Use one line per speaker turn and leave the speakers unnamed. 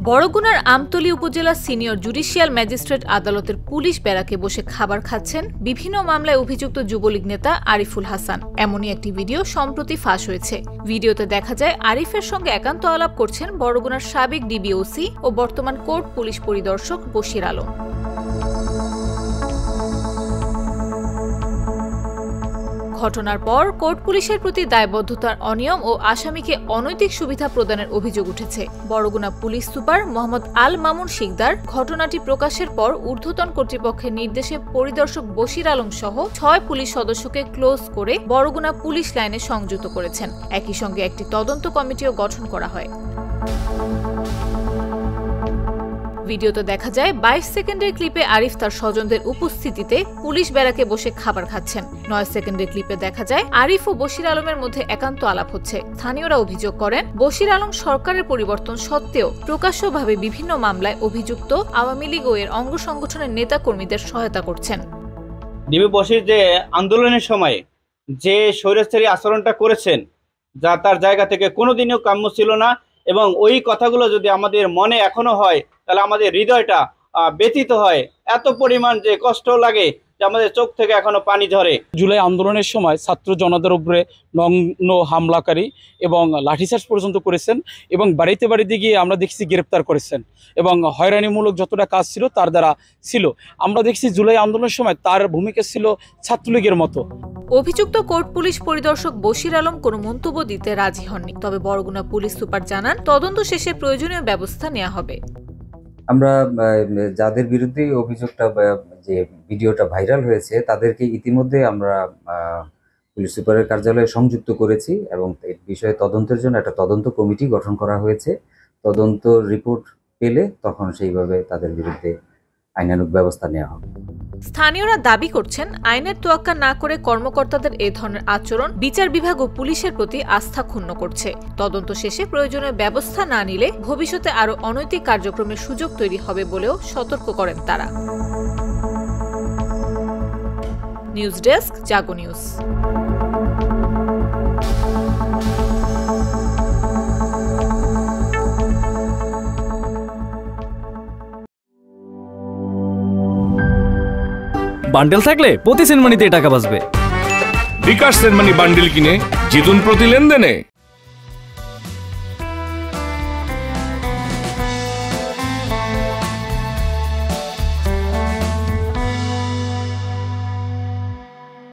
বরগুনার আমতলী উপজেলা senior judicial magistrate আদালতের পুলিশ ব্যারাকে বসে খাবার খাচ্ছেন বিভিন্ন মামলায় অভিযুক্ত যুবলীগ নেতা আরিফুল হাসান। এমনই একটি ভিডিও সম্প্রতি ফাঁস হয়েছে। ভিডিওতে দেখা যায় আরিফের সঙ্গে একান্ত আলাপ করছেন বরগুনার সাবেক ডিবিওসি ও বর্তমান কোর্ট পুলিশ পরিদর্শক বশির আলম। ঘটনার পর কোর্ট পুলিশের প্রতি দায়বদ্ধতার অনিয়ম ও আসামিকে অনৈতিক সুবিধা প্রদানের অভিযোগ উঠেছে। বরগুনা পুলিশ সুপার মোহাম্মদ আল মামুন শিকদার ঘটনাটি প্রকাশের পর ঊর্ধ্বতন কর্তৃপক্ষের নির্দেশে পরিদর্শক বশির আলম সহ ৬ পুলিশ সদস্যকে ক্লোজ করে বরগুনা পুলিশ লাইনে সংযুক্ত করেছেন। একই সঙ্গে একটি তদন্ত কমিটিও গঠন করা হয়। ভিডিওতে দেখা যায় ২২ সেকেন্ডের ক্লিপে আরিফ তার স্বজনদের উপস্থিতিতে পুলিশ ব্যারাকে বসে খাবার খাচ্ছেন। ৯ সেকেন্ডের ক্লিপে দেখা যায় আরিফ ও বশির আলমের মধ্যে একান্ত আলাপ হচ্ছে। স্থানীয়রা অভিযোগ করেন, বশির আলম সরকারের পরিবর্তন সত্ত্বেও প্রকাশ্যভাবে বিভিন্ন মামলায় অভিযুক্ত আওয়ামী লীগ ও এর অঙ্গ সংগঠনের নেতাকর্মীদের সহায়তা করছেন।
ডিবি বশির যে আন্দোলনের সময় যে স্বৈরাচারী আচরণটা করেছেন, যা তার জায়গা থেকে কোনোদিনও কাম্য ছিল না, এবং ওই কথাগুলো যদি আমাদের মনে এখনো হয় তাহলে আমাদের হৃদয়টা ব্যথিত হয়, এত পরিমাণ যে কষ্ট লাগে যে আমাদের চোখ থেকে এখনো পানি ঝরে।
জুলাই আন্দোলনের সময় ছাত্র জনতার উপরে নগ্ন হামলাকারী এবং লাঠিচার্জ পর্যন্ত করেছেন, এবং বাড়িতে বাড়িতে গিয়ে আমরা দেখছি গ্রেপ্তার করেছেন, এবং হয়রানিমূলক যতটা কাজ ছিল তার দ্বারা ছিল। আমরা দেখছি জুলাই আন্দোলনের সময় তার ভূমিকা ছিল ছাত্রলীগের মতো।
অভিযুক্ত কোর্ট পুলিশ পরিদর্শক বশির আলম কোনো মন্তব্য দিতে রাজি হননি। তবে বরগুনা পুলিশ সুপার জানান, তদন্ত শেষে প্রয়োজনীয় ব্যবস্থা নেওয়া হবে।
আমরা যাদের বিরুদ্ধে অভিযোগটা যে ভিডিওটা ভাইরাল হয়েছে তাদেরকে ইতিমধ্যে আমরা পুলিশ সুপারের কার্যালয়ে সংযুক্ত করেছি, এবং এই বিষয়ে তদন্তের জন্য একটা তদন্ত কমিটি গঠন করা হয়েছে। তদন্ত রিপোর্ট পেলে তখন সেইভাবে তাদের বিরুদ্ধে আইনানুগ ব্যবস্থা নেওয়া হবে।
স্থানীয়রা দাবি করছেন, আইনের তোয়াক্কা না করে কর্মকর্তাদের এ ধরনের আচরণ বিচার বিভাগ ও পুলিশের প্রতি আস্থা ক্ষুণ্ণ করছে। তদন্ত শেষে প্রয়োজনীয় ব্যবস্থা না নিলে ভবিষ্যতে আরও অনৈতিক কার্যক্রমের সুযোগ তৈরি হবে বলেও সতর্ক করেন তারা। নিউজ ডেস্ক, জাগো নিউজ।
বান্ডেল থাকলে প্রতি সেনমানিতে টাকা বাঁচবে।
বিকাশ সেনমানি বান্ডেল কিনে জিতুন প্রতি লেনদেনে।